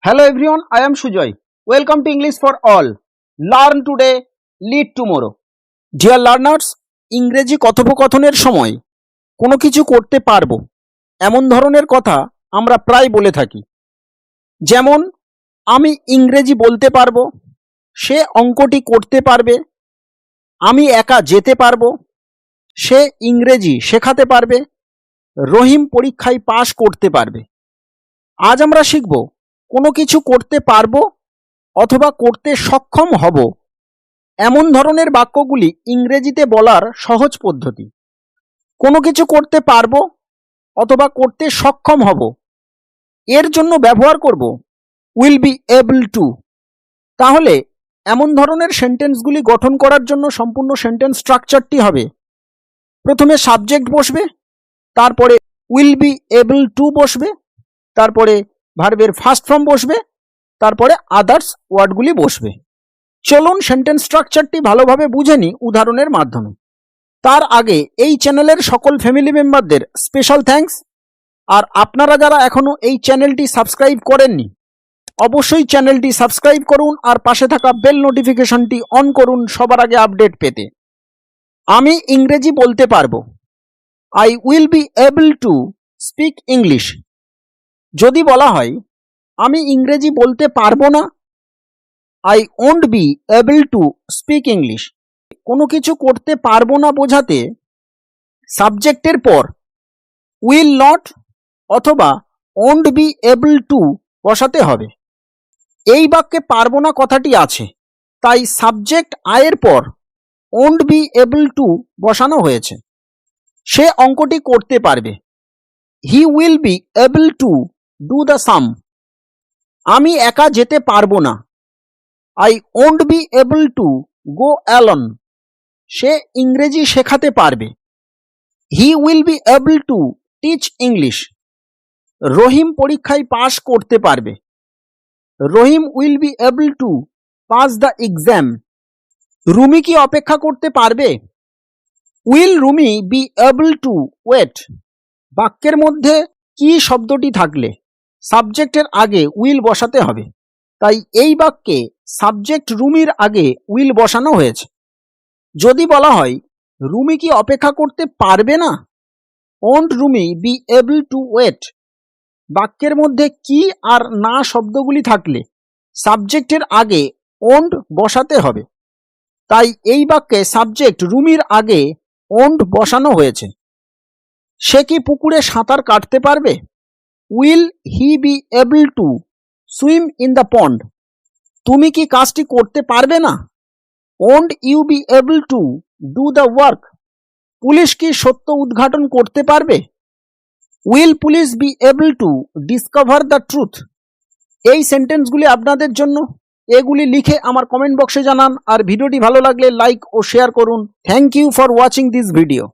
Hello everyone, I am Sujoy. Welcome to English for all. Learn today, lead tomorrow. Dear learners, ইংরেজি কথোপকথনের সময় কোনো কিছু করতে পারবো এমন ধরনের কথা আমরা প্রায় বলে থাকি। যেমন আমি ইংরেজি বলতে পারবো, সে অঙ্কটি করতে পারবে, আমি একা যেতে পারবো, সে ইংরেজি শেখাতে পারবে, রহিম পরীক্ষায় পাশ করতে পারবে। আজ আমরা শিখব কোনো কিছু করতে পারবো অথবা করতে সক্ষম হব এমন ধরনের বাক্যগুলি ইংরেজিতে বলার সহজ পদ্ধতি। কোনো কিছু করতে পারবো অথবা করতে সক্ষম হব এর জন্য ব্যবহার করব উইল বি এবল টু। তাহলে এমন ধরনের সেন্টেন্সগুলি গঠন করার জন্য সম্পূর্ণ সেন্টেন্স স্ট্রাকচারটি হবে, প্রথমে সাবজেক্ট বসবে, তারপরে উইল বি এবল টু বসবে, তারপরে ভার্বের ফার্স্ট ফর্ম বসবে, তারপরে আদার্স ওয়ার্ডগুলি বসবে। চলুন সেন্টেন্স স্ট্রাকচারটি ভালোভাবে বুঝে নিই উদাহরণের মাধ্যমে। তার আগে এই চ্যানেলের সকল ফ্যামিলি মেম্বারদের স্পেশাল থ্যাঙ্কস। আর আপনারা যারা এখনো এই চ্যানেলটি সাবস্ক্রাইব করেননি অবশ্যই চ্যানেলটি সাবস্ক্রাইব করুন আর পাশে থাকা বেল নোটিফিকেশনটি অন করুন সবার আগে আপডেট পেতে। আমি ইংরেজি বলতে পারবো, I will be able to speak English. যদি বলা হয় আমি ইংরেজি বলতে পারবো না, I won't be able to speak English. কোনো কিছু করতে পারবো না বোঝাতে সাবজেক্টের পর উইল নট অথবা ওন্ট বি এবল টু বসাতে হবে। এই বাক্যে পারবো না কথাটি আছে, তাই সাবজেক্ট আয়ের পর ওন্ট বি এবল টু বসানো হয়েছে। সে অঙ্কটি করতে পারবে, he will be able to do the sum. আমি একা যেতে পারবো না, I won't be able to go alone. সে ইংরেজি শেখাতে পারবে, he will be able to teach English. Rahim পরীক্ষায় পাশ করতে পারবে, Rahim will be able to pass the exam. Rumi কি অপেক্ষা করতে পারবে, will Rumi be able to wait. বাক্যের মধ্যে কি শব্দটি থাকলে সাবজেক্টের আগে উইল বসাতে হবে, তাই এই বাক্যে সাবজেক্ট রুমির আগে উইল বসানো হয়েছে। যদি বলা হয় রুমি কি অপেক্ষা করতে পারবে না, won't Rumi be able to wait. বাক্যের মধ্যে কি আর না শব্দগুলি থাকলে সাবজেক্টের আগে ওন্ট বসাতে হবে, তাই এই বাক্যে সাবজেক্ট রুমির আগে ওন্ট বসানো হয়েছে। সে কি পুকুরে সাঁতার কাটতে পারবে, will he be able to swim in the pond. তুমি কি কাজটি করতে পারবে না, won't you be able to do the work. Police কি সত্য উদ্ঘাটন করতে পারবে, will police be able to discover the truth. এই সেন্টেন্সগুলি আপনাদের জন্য, এগুলি লিখে আমার কমেন্ট বক্সে জানান আর ভিডিওটি ভালো লাগলে লাইক ও শেয়ার করুন। Thank you for watching this video.